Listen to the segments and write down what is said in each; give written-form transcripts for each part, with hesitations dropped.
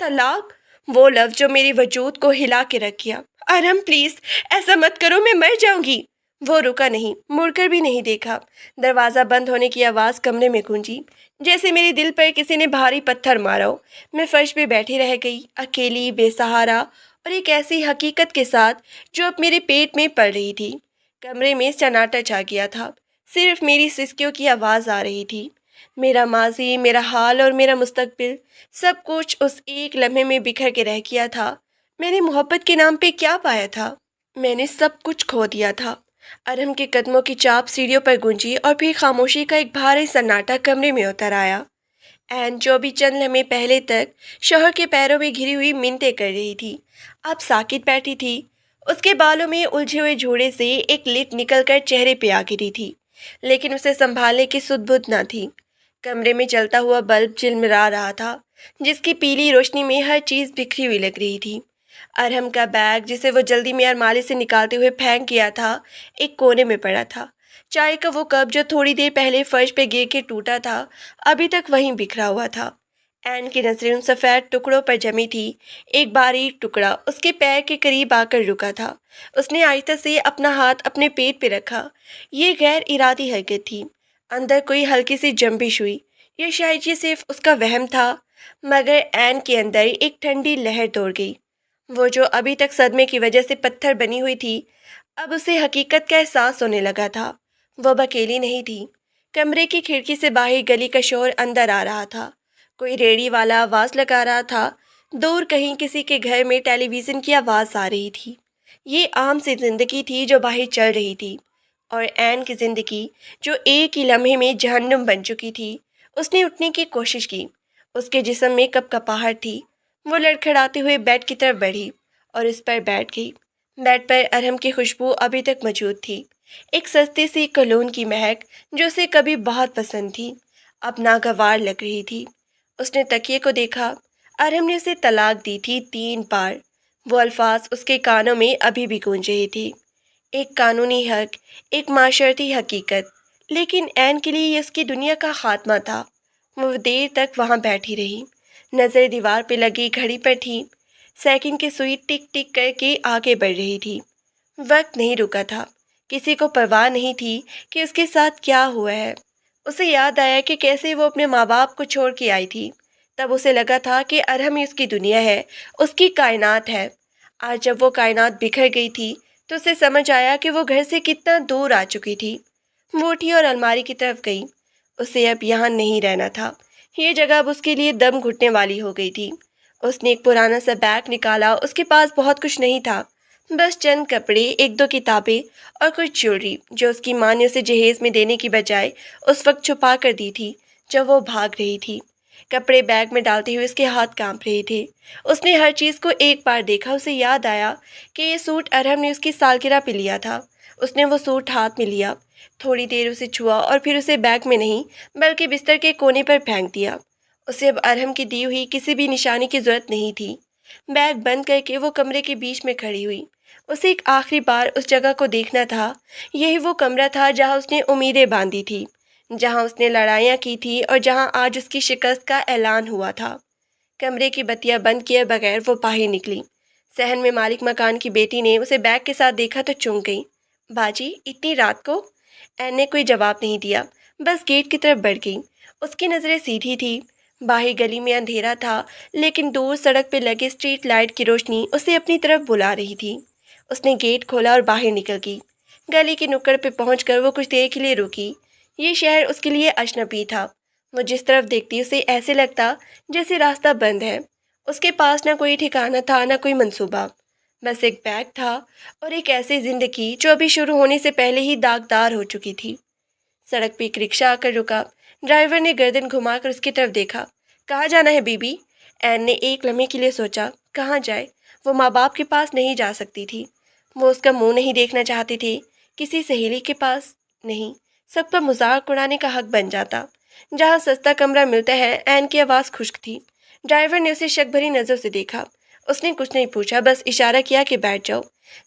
طلاق! وہ لفظ جو میری وجود کو ہلا کے رکھ گیا۔ ارحم پلیز ایسا مت کرو، میں مر جاؤں گی۔ وہ رکا نہیں، مڑ کر بھی نہیں دیکھا۔ دروازہ بند ہونے کی آواز کمرے میں گونجی، جیسے میرے دل پر کسی نے بھاری پتھر مارا ہو۔ میں فرش پہ بیٹھی رہ گئی، اکیلی، بے سہارا، اور ایک ایسی حقیقت کے ساتھ جو اب میرے پیٹ میں پڑ رہی تھی۔ کمرے میں سناٹا چھا گیا تھا، صرف میری سسکیوں کی آواز آ رہی تھی۔ میرا ماضی، میرا حال اور میرا مستقبل، سب کچھ اس ایک لمحے میں بکھر کے رہ گیا تھا۔ میں نے محبت کے نام پہ کیا پایا تھا؟ میں نے سب کچھ کھو دیا تھا۔ ارحم کے قدموں کی چاپ سیڑھیوں پر گونجی اور پھر خاموشی کا ایک بھاری سناٹا کمرے میں اتر آیا۔ این جو بھی چند لمحے پہلے تک شوہر کے پیروں میں گھری ہوئی منتیں کر رہی تھی، اب ساکت بیٹھی تھی۔ اس کے بالوں میں الجھے ہوئے جھوڑے سے ایک لٹ نکل کر چہرے پہ آ گری تھی، لیکن اسے سنبھالنے کی سدھ بدھ نہ تھی۔ کمرے میں جلتا ہوا بلب جلملا رہا تھا، جس کی پیلی روشنی میں ہر چیز بکھری ہوئی لگ رہی تھی۔ ارحم کا بیگ، جسے وہ جلدی میں الماری سے نکالتے ہوئے پھینک گیا تھا، ایک کونے میں پڑا تھا۔ چائے کا وہ کپ جو تھوڑی دیر پہلے فرش پہ گر کے ٹوٹا تھا، ابھی تک وہیں بکھرا ہوا تھا۔ این کی نظریں ان سفید ٹکڑوں پر جمی تھی۔ ایک باریک ٹکڑا اس کے پیر کے قریب آ کر رکا تھا۔ اس نے آہستہ سے اپنا ہاتھ اپنے پیٹ پہ رکھا۔ یہ غیر ارادی حرکت تھی، اندر کوئی ہلکی سی جنبش ہوئی، یا شاید یہ صرف اس کا وہم تھا، مگر این کے اندر ایک ٹھنڈی لہر دوڑ گئی۔ وہ جو ابھی تک صدمے کی وجہ سے پتھر بنی ہوئی تھی، اب اسے حقیقت کا احساس ہونے لگا تھا۔ وہ اب اکیلی نہیں تھی۔ کمرے کی کھڑکی سے باہر گلی کا شور اندر آ رہا تھا۔ کوئی ریڑھی والا آواز لگا رہا تھا، دور کہیں کسی کے گھر میں ٹیلی ویژن کی آواز آ رہی تھی۔ یہ عام سی زندگی تھی جو باہر چل رہی تھی، اور این کی زندگی جو ایک ہی لمحے میں جہنم بن چکی تھی۔ اس نے اٹھنے کی کوشش کی، اس کے جسم میں کپکپاہٹ تھی۔ وہ لڑکھڑاتے ہوئے بیڈ کی طرف بڑھی اور اس پر بیٹھ گئی۔ بیڈ پر ارحم کی خوشبو ابھی تک موجود تھی، ایک سستی سی کولون کی مہک جو اسے کبھی بہت پسند تھی، اب ناگوار لگ رہی تھی۔ اس نے تکیے کو دیکھا۔ ارحم نے اسے طلاق دی تھی 3 بار۔ وہ الفاظ اس کے کانوں میں ابھی بھی گونج رہی تھی، ایک قانونی حق، ایک معاشرتی حقیقت، لیکن این کے لیے یہ اس کی دنیا کا خاتمہ تھا۔ وہ دیر تک وہاں بیٹھی رہی، نظر دیوار پہ لگی گھڑی پر تھی۔ سیکنڈ کی سوئی ٹک ٹک کر کے آگے بڑھ رہی تھی۔ وقت نہیں رکا تھا، کسی کو پرواہ نہیں تھی کہ اس کے ساتھ کیا ہوا ہے۔ اسے یاد آیا کہ کیسے وہ اپنے ماں باپ کو چھوڑ کے آئی تھی۔ تب اسے لگا تھا کہ ارحم ہی اس کی دنیا ہے، اس کی کائنات ہے۔ آج جب وہ کائنات بکھر گئی تھی تو اسے سمجھ آیا کہ وہ گھر سے کتنا دور آ چکی تھی۔ وہ اٹھی اور الماری کی طرف گئی۔ اسے اب یہاں نہیں رہنا تھا، یہ جگہ اب اس کے لیے دم گھٹنے والی ہو گئی تھی۔ اس نے ایک پرانا سا بیگ نکالا۔ اس کے پاس بہت کچھ نہیں تھا، بس چند کپڑے، 1-2 کتابیں اور کچھ جیولری جو اس کی ماں نے اسے جہیز میں دینے کی بجائے اس وقت چھپا کر دی تھی جب وہ بھاگ رہی تھی۔ کپڑے بیگ میں ڈالتے ہوئے اس کے ہاتھ کانپ رہے تھے۔ اس نے ہر چیز کو ایک بار دیکھا۔ اسے یاد آیا کہ یہ سوٹ ارحم نے اس کی سالگرہ پہ لیا تھا۔ اس نے وہ سوٹ ہاتھ میں لیا، تھوڑی دیر اسے چھوا اور پھر اسے بیگ میں نہیں بلکہ بستر کے کونے پر پھینک دیا۔ اسے اب ارحم کی دی ہوئی کسی بھی نشانی کی ضرورت نہیں تھی۔ بیگ بند کر کے وہ کمرے کے بیچ میں کھڑی ہوئی۔ اسے ایک آخری بار اس جگہ کو دیکھنا تھا۔ یہی وہ کمرہ تھا جہاں اس نے امیدیں باندھی تھی، جہاں اس نے لڑائیاں کی تھی اور جہاں آج اس کی شکست کا اعلان ہوا تھا۔ کمرے کی بتیاں بند کیے بغیر وہ باہر نکلی۔ صحن میں مالک مکان کی بیٹی نے اسے بیگ کے ساتھ دیکھا تو چونک گئی۔ باجی اتنی رات کو؟ این نے کوئی جواب نہیں دیا، بس گیٹ کی طرف بڑھ گئی۔ اس کی نظریں سیدھی تھی۔ باہر گلی میں اندھیرا تھا، لیکن دور سڑک پہ لگے اسٹریٹ لائٹ کی روشنی اسے اپنی طرف بلا رہی تھی۔ اس نے گیٹ کھولا اور باہر نکل گئی۔ گلی کی نکڑ پہ پہنچ کر وہ کچھ دیر کے لیے رکی۔ یہ شہر اس کے لیے اجنبی تھا۔ وہ جس طرف دیکھتی اسے ایسے لگتا جیسے راستہ بند ہے۔ اس کے پاس نہ کوئی ٹھکانہ تھا، نہ کوئی منصوبہ، بس ایک بیگ تھا اور ایک ایسی زندگی جو ابھی شروع ہونے سے پہلے ہی داغدار ہو چکی تھی۔ سڑک پہ ایک رکشہ آ کر رکا۔ ڈرائیور نے گردن گھما کر اس کی طرف دیکھا۔ کہاں جانا ہے بی بی؟ این نے ایک لمحے کے لیے سوچا، کہاں جائے؟ وہ ماں باپ کے پاس نہیں جا سکتی تھی، وہ اس کا منہ نہیں دیکھنا چاہتی تھی، کسی سہیلی کے پاس نہیں، سب کا مذاق اڑانے کا حق بن جاتا۔ جہاں سستا کمرہ ملتا ہے۔ این کی آواز خشک تھی۔ ڈرائیور نے اسے شک بھری نظر سے دیکھا۔ اس نے کچھ نہیں پوچھا، بس اشارہ کیا کہ بیٹھ جاؤ۔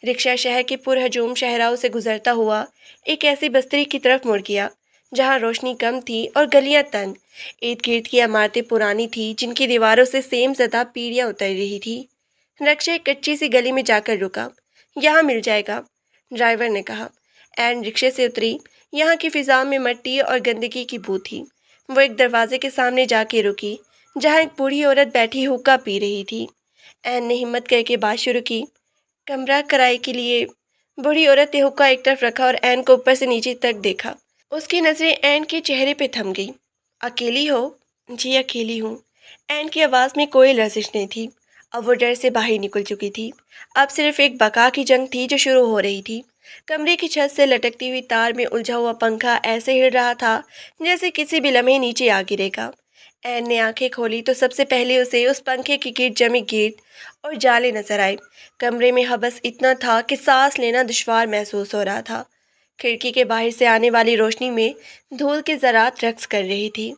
رکشہ شہر کے پرہجوم شاہراہوں سے گزرتا ہوا ایک ایسی بستری کی طرف مڑ گیا جہاں روشنی کم تھی اور گلیاں تنگ۔ ارد گرد کی عمارتیں پرانی تھیں جن کی دیواروں سے سیم زدہ پیڑیاں اتر رہی تھی۔ رکشا ایک کچی سی گلی میں جا کر رکا۔ یہاں مل جائے گا، ڈرائیور نے کہا۔ این رکشے سے اتری۔ یہاں کی فضا میں مٹی اور گندگی کی بو تھی۔ وہ ایک دروازے کے سامنے جا کے رکی جہاں ایک بوڑھی عورت بیٹھی حقہ پی رہی تھی۔ این نے ہمت کر کے بات شروع کی۔ کمرہ کرائے کے لیے۔ بوڑھی عورت نے حقہ ایک طرف رکھا اور این کو اوپر سے نیچے تک دیکھا۔ اس کی نظریں این کے چہرے پہ تھم گئی۔ اکیلی ہو؟ جی اکیلی ہوں۔ این کی آواز میں کوئی لرزش نہیں تھی۔ اب وہ ڈر سے باہر نکل چکی تھی۔ اب صرف ایک بقا کی جنگ تھی جو شروع ہو رہی تھی۔ کمرے کی چھت سے لٹکتی ہوئی تار میں الجھا ہوا پنکھا ایسے ہل رہا تھا جیسے کسی بھی لمحے نیچے آ گرے گا۔ این نے آنکھیں کھولی تو سب سے پہلے اسے اس پنکھے کی گرد جمی گرد اور جالے نظر آئے۔ کمرے میں حبس اتنا تھا کہ سانس لینا دشوار محسوس ہو رہا تھا۔ کھڑکی کے باہر سے آنے والی روشنی میں دھول کے ذرات رقص کر رہی تھی۔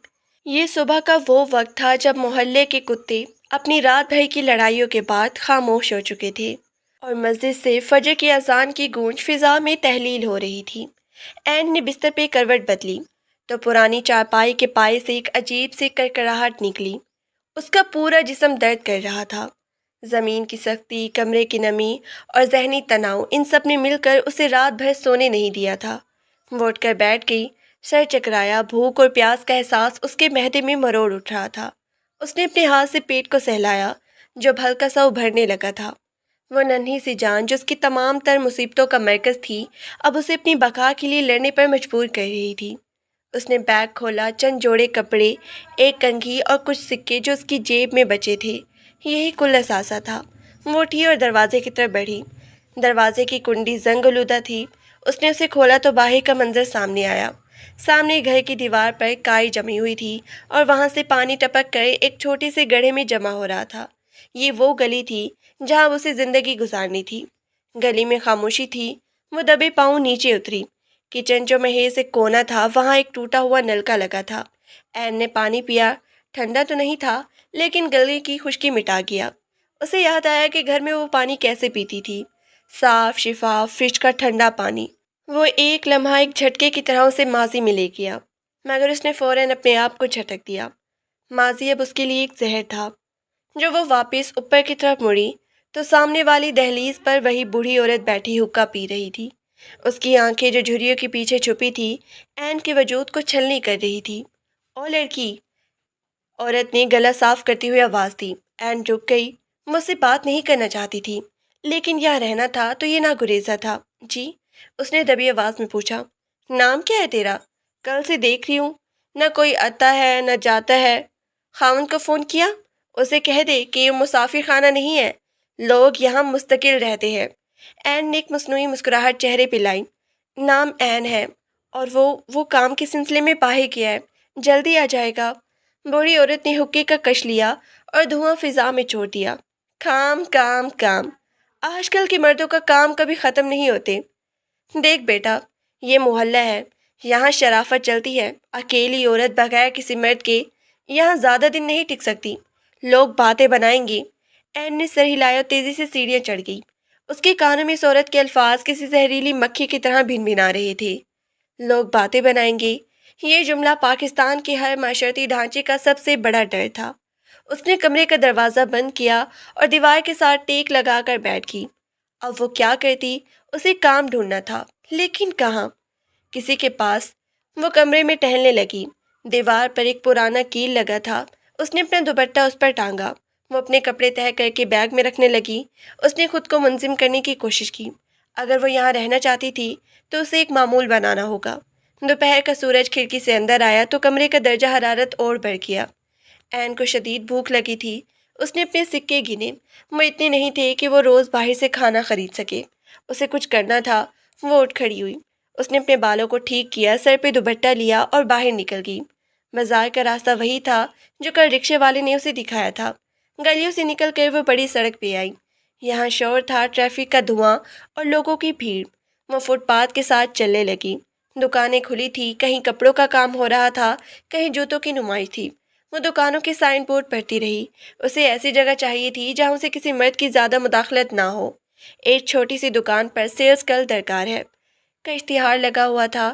یہ صبح کا وہ وقت تھا جب محلے کے کتے اپنی رات بھر کی لڑائیوں کے بعد خاموش ہو چکے تھے اور مسجد سے فجر کی اذان کی گونج فضا میں تحلیل ہو رہی تھی۔ این نے بستر پہ کروٹ بدلی تو پرانی چارپائی کے پائے سے ایک عجیب سی کڑکڑاہٹ نکلی۔ اس کا پورا جسم درد کر رہا تھا۔ زمین کی سختی، کمرے کی نمی اور ذہنی تناؤ، ان سب نے مل کر اسے رات بھر سونے نہیں دیا تھا۔ وہ اٹھ کر بیٹھ گئی۔ سر چکرایا، بھوک اور پیاس کا احساس اس کے معدے میں مروڑ اٹھ رہا تھا۔ اس نے اپنے ہاتھ سے پیٹ کو سہلایا جو ہلکا سا ابھرنے لگا تھا۔ وہ ننھی سی جان جو اس کی تمام تر مصیبتوں کا مرکز تھی اب اسے اپنی بقا کے لیے لڑنے پر مجبور کر رہی تھی۔ اس نے بیگ کھولا، چند جوڑے کپڑے، ایک کنگھی اور کچھ سکے جو اس کی جیب میں بچے تھے، یہی کل اثاثہ تھا۔ وہ اٹھی اور دروازے کی طرف بڑھی۔ دروازے کی کنڈی زنگ آلودہ تھی۔ اس نے اسے کھولا تو باہر کا منظر سامنے آیا۔ سامنے گھر کی دیوار پر کائی جمی ہوئی تھی اور وہاں سے پانی ٹپک کر ایک چھوٹے سے گڑھے میں جمع ہو رہا تھا۔ یہ وہ گلی تھی جہاں اسے زندگی گزارنی تھی۔ گلی میں خاموشی تھی۔ وہ دبے پاؤں نیچے اتری۔ کچن جو محیط سے کونا تھا وہاں ایک ٹوٹا ہوا نلکا لگا تھا۔ این نے پانی پیا۔ ٹھنڈا تو نہیں تھا لیکن گلے کی خشکی مٹا گیا۔ اسے یاد آیا کہ گھر میں وہ پانی کیسے پیتی تھی، صاف شفاف فریج کا ٹھنڈا پانی۔ وہ ایک لمحہ ایک جھٹکے کی طرح اسے ماضی میں لے گیا، مگر اس نے فوراً اپنے آپ کو جھٹک دیا۔ ماضی اب اس کے لیے ایک زہر تھا۔ جو وہ واپس اوپر کی طرف مڑی تو سامنے والی دہلیز پر وہی بوڑھی عورت بیٹھی حقہ پی رہی تھی۔ اس کی آنکھیں جو جھریوں کے پیچھے چھپی تھی این کے وجود کو چھلنی کر رہی تھی۔ او لڑکی، عورت نے گلا صاف کرتی ہوئی آواز دی۔ این رک گئی۔ مجھ سے بات نہیں کرنا چاہتی تھی لیکن یہاں رہنا تھا تو یہ ناگزیر تھا۔ جی؟ اس نے دبی آواز میں پوچھا۔ نام کیا ہے تیرا؟ کل سے دیکھ رہی ہوں نہ کوئی آتا ہے نہ جاتا ہے۔ خاوند کو فون کیا؟ اسے کہہ دے کہ یہ مسافر خانہ نہیں ہے، لوگ یہاں مستقل رہتے ہیں۔ این نے ایک مصنوعی مسکراہٹ چہرے پہ لائی۔ نام این ہے اور وہ کام کے سلسلے میں باہر گیا ہے، جلدی آ جائے گا۔ بوڑھی عورت نے حقے کا کش لیا اور دھواں فضا میں چھوڑ دیا۔ کام کام کام، آج کل کے مردوں کا کام کبھی ختم نہیں ہوتے۔ دیکھ بیٹا، یہ محلہ ہے، یہاں شرافت چلتی ہے۔ اکیلی عورت بغیر کسی مرد کے یہاں زیادہ دن نہیں ٹک سکتی، لوگ باتیں بنائیں گے۔ این نے سر ہلایا اور تیزی سے سیڑھیاں چڑھ گئی۔ اس کے کانوں میں اس عورت کے الفاظ کسی زہریلی مکھی کی طرح بھن بھنا رہے تھے۔ لوگ باتیں بنائیں گے، یہ جملہ پاکستان کے ہر معاشرتی ڈھانچے کا سب سے بڑا ڈر تھا۔ اس نے کمرے کا دروازہ بند کیا اور دیوار کے ساتھ ٹیک لگا کر بیٹھ گئی۔ اب وہ کیا کرتی؟ اسے کام ڈھونڈنا تھا، لیکن کہاں؟ کسی کے پاس۔ وہ کمرے میں ٹہلنے لگی۔ دیوار پر ایک پرانا کیل لگا تھا۔ اس نے اپنا دوپٹہ اس پر ٹانگا۔ وہ اپنے کپڑے تہہ کر کے بیگ میں رکھنے لگی۔ اس نے خود کو منظم کرنے کی کوشش کی۔ اگر وہ یہاں رہنا چاہتی تھی تو اسے ایک معمول بنانا ہوگا۔ دوپہر کا سورج کھڑکی سے اندر آیا تو کمرے کا درجہ حرارت اور بڑھ گیا۔ این کو شدید بھوک لگی تھی۔ اس نے اپنے سکے گنے، وہ اتنے نہیں تھے کہ وہ روز باہر سے کھانا خرید سکے۔ اسے کچھ کرنا تھا۔ وہ اٹھ کھڑی ہوئی۔ اس نے اپنے بالوں کو ٹھیک کیا، سر پہ دوپٹہ لیا اور باہر نکل گئی۔ بازار کا راستہ وہی تھا جو کل رکشے والے نے اسے دکھایا تھا۔ گلیوں سے نکل کر وہ بڑی سڑک پہ آئی۔ یہاں شور تھا، ٹریفک کا دھواں اور لوگوں کی بھیڑ۔ وہ فٹ پاتھ کے ساتھ چلنے لگی۔ دکانیں کھلی تھی، کہیں کپڑوں کا کام ہو رہا تھا، کہیں جوتوں کی نمائش تھی۔ وہ دکانوں کے سائن بورڈ پڑھتی رہی۔ اسے ایسی جگہ چاہیے تھی جہاں اسے کسی مرد کی زیادہ مداخلت نہ ہو۔ ایک چھوٹی سی دکان پر سیلز کل درکار ہے کا اشتہار لگا ہوا تھا۔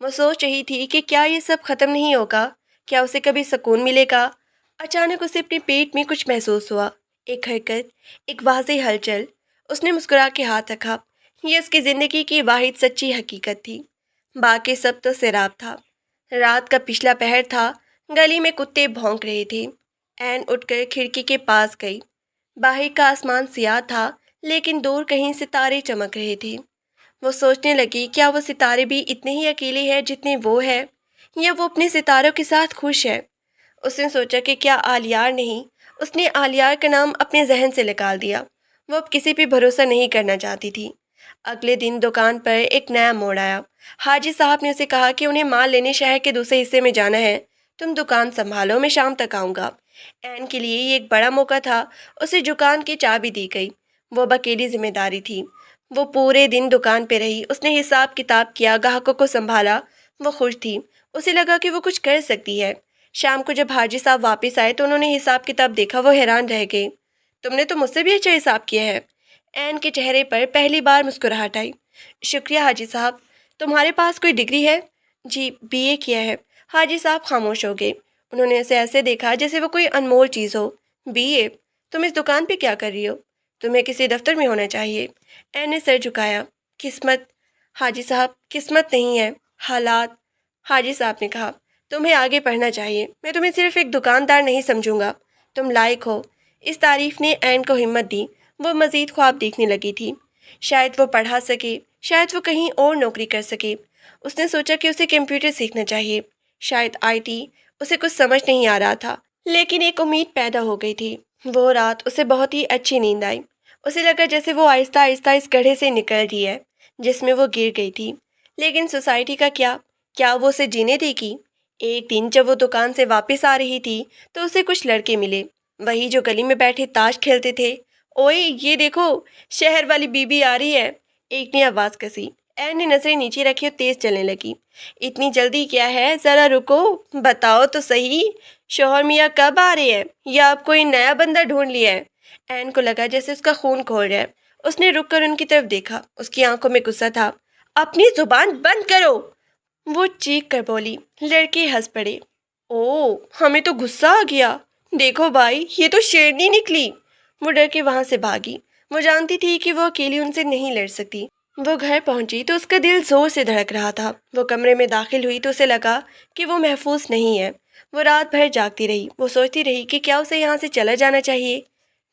وہ سوچ رہی تھی کہ کیا یہ سب ختم نہیں ہوگا، کیا اسے کبھی سکون ملے گا۔ اچانک اسے اپنے پیٹ میں کچھ محسوس ہوا، ایک حرکت، ایک واضح ہلچل۔ اس نے مسکرا کے ہاتھ رکھا۔ یہ اس کی زندگی کی واحد سچی حقیقت تھی، باقی سب تو سیراب تھا۔ رات کا پچھلا پہر تھا، گلی میں کتے بھونک رہے تھے۔ عین اٹھ کر کھڑکی کے پاس گئی۔ باہر کا آسمان سیاہ تھا، لیکن دور کہیں ستارے چمک رہے تھے۔ وہ سوچنے لگی، کیا وہ ستارے بھی اتنے ہی اکیلے ہیں جتنے وہ ہے، یا وہ اپنے ستاروں کے ساتھ خوش ہے؟ اس نے سوچا کہ کیا آلیار نہیں۔ اس نے آلیار کا نام اپنے ذہن سے نکال دیا۔ وہ اب کسی پہ بھروسہ نہیں کرنا چاہتی تھی۔ اگلے دن دکان پر ایک نیا موڑ آیا۔ حاجی صاحب نے اسے کہا کہ انہیں مال لینے شہر کے دوسرے حصے میں جانا ہے، تم دکان سنبھالو، میں شام تک آؤں گا۔ عین کے لیے یہ ایک بڑا موقع تھا۔ اسے دکان کی چابی دی گئی۔ وہ اب اکیلی ذمہ داری تھی۔ وہ پورے دن دکان پہ رہی۔ اس نے حساب کتاب کیا، گاہکوں کو سنبھالا۔ وہ خوش تھی، اسے لگا کہ وہ کچھ کر سکتی ہے۔ شام کو جب حاجی صاحب واپس آئے تو انہوں نے حساب کتاب دیکھا۔ وہ حیران رہ گئے۔ تم نے تو مجھ سے بھی اچھا حساب کیا ہے۔ عین کے چہرے پر پہلی بار مسکراہٹ آئی۔ شکریہ حاجی صاحب۔ تمہارے پاس کوئی ڈگری ہے؟ جی، BA کیا ہے۔ حاجی صاحب خاموش ہو گئے۔ انہوں نے اسے ایسے دیکھا جیسے وہ کوئی انمول چیز ہو۔ BA؟ تم اس دکان پہ کیا کر رہی ہو؟ تمہیں کسی دفتر میں ہونا چاہیے۔ عین نے سر جھکایا۔ قسمت حاجی صاحب، قسمت نہیں ہے، حالات۔ حاجی صاحب نے کہا، تمہیں آگے پڑھنا چاہیے۔ میں تمہیں صرف ایک دکاندار نہیں سمجھوں گا، تم لائق ہو۔ اس تعریف نے عین کو ہمت دی۔ وہ مزید خواب دیکھنے لگی تھی۔ شاید وہ پڑھا سکے، شاید وہ کہیں اور نوکری کر سکے۔ اس نے سوچا کہ اسے کمپیوٹر سیکھنا چاہیے، شاید IT۔ اسے کچھ سمجھ نہیں آ رہا تھا، لیکن ایک امید پیدا ہو گئی تھی۔ وہ رات اسے بہت ہی اچھی نیند آئی۔ اسے لگا جیسے وہ آہستہ آہستہ اس گڑھے سے نکل رہی ہے جس میں وہ گر گئی تھی۔ لیکن سوسائٹی کا کیا وہ اسے جینے دے گی؟ ایک دن جب وہ دکان سے واپس آ رہی تھی تو اسے کچھ لڑکے ملے، وہی جو گلی میں بیٹھے تاش کھیلتے تھے۔ اوئے یہ دیکھو، شہر والی بی بی آ رہی ہے، ایک نے آواز کسی۔ عین نے نظریں نیچے رکھی اور تیز چلنے لگی۔ اتنی جلدی کیا ہے، ذرا رکو، بتاؤ تو صحیح، شوہر میاں کب آ رہے ہیں، یا آپ کوئی نیا بندہ ڈھونڈ لیا ہے؟ عین کو لگا جیسے اس کا خون کھول رہا ہے۔ اس نے رک کر ان کی طرف دیکھا۔ اس کی آنکھوں میں غصہ تھا۔ اپنی زبان بند کرو، وہ چیخ کر بولی۔ لڑکے ہنس پڑے۔ او، ہمیں تو غصہ آ گیا، دیکھو بھائی، یہ تو شیرنی نکلی۔ وہ ڈر کے وہاں سے بھاگی۔ وہ جانتی تھی کہ وہ اکیلی ان سے نہیں لڑ سکتی۔ وہ گھر پہنچی تو اس کا دل زور سے دھڑک رہا تھا۔ وہ کمرے میں داخل ہوئی تو اسے لگا کہ وہ محفوظ نہیں ہے۔ وہ رات بھر جاگتی رہی۔ وہ سوچتی رہی کہ کیا اسے یہاں سے چلا جانا چاہیے؟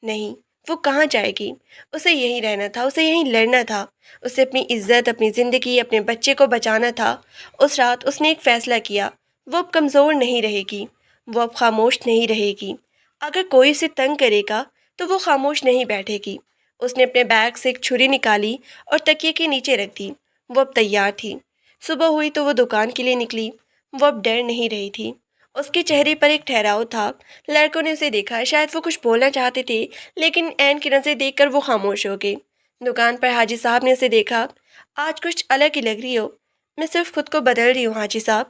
نہیں، وہ کہاں جائے گی؟ اسے یہیں رہنا تھا، اسے یہیں لڑنا تھا۔ اسے اپنی عزت، اپنی زندگی، اپنے بچے کو بچانا تھا۔ اس رات اس نے ایک فیصلہ کیا، وہ اب کمزور نہیں رہے گی، وہ اب خاموش نہیں رہے گی۔ اگر کوئی اسے تنگ کرے گا تو وہ خاموش نہیں بیٹھے گی۔ اس نے اپنے بیگ سے ایک چھری نکالی اور تکیے کے نیچے رکھ دی۔ وہ اب تیار تھی۔ صبح ہوئی تو وہ دکان کے لیے نکلی۔ وہ اب ڈر نہیں رہی تھی۔ اس کے چہرے پر ایک ٹھہراؤ تھا۔ لڑکوں نے اسے دیکھا، شاید وہ کچھ بولنا چاہتے تھے، لیکن عین کی نظر دیکھ کر وہ خاموش ہو گئے۔ دکان پر حاجی صاحب نے اسے دیکھا۔ آج کچھ الگ ہی لگ رہی ہو۔ میں صرف خود کو بدل رہی ہوں حاجی صاحب۔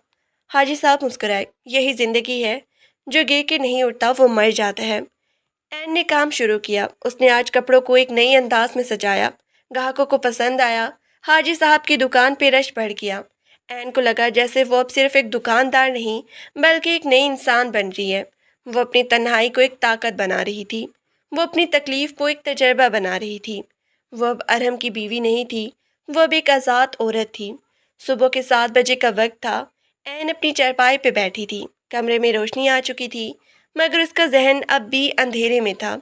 حاجی صاحب مسکرائے۔ یہی زندگی ہے، جو گر کے نہیں اٹھتا وہ مر جاتا ہے۔ عین نے کام شروع کیا۔ اس نے آج کپڑوں کو ایک نئی انداز میں سجایا۔ گاہکوں کو پسند آیا۔ حاجی صاحب کی دکان پہ رش بڑھ گیا۔ عین کو لگا جیسے وہ اب صرف ایک دکاندار نہیں بلکہ ایک نئی انسان بن رہی ہے۔ وہ اپنی تنہائی کو ایک طاقت بنا رہی تھی۔ وہ اپنی تکلیف کو ایک تجربہ بنا رہی تھی۔ وہ اب ارحم کی بیوی نہیں تھی، وہ اب ایک آزاد عورت تھی۔ صبح کے 7 بجے کا وقت تھا۔ عین اپنی چارپائی پہ بیٹھی تھی۔ کمرے میں روشنی آ چکی تھی، مگر اس کا ذہن اب بھی اندھیرے میں تھا۔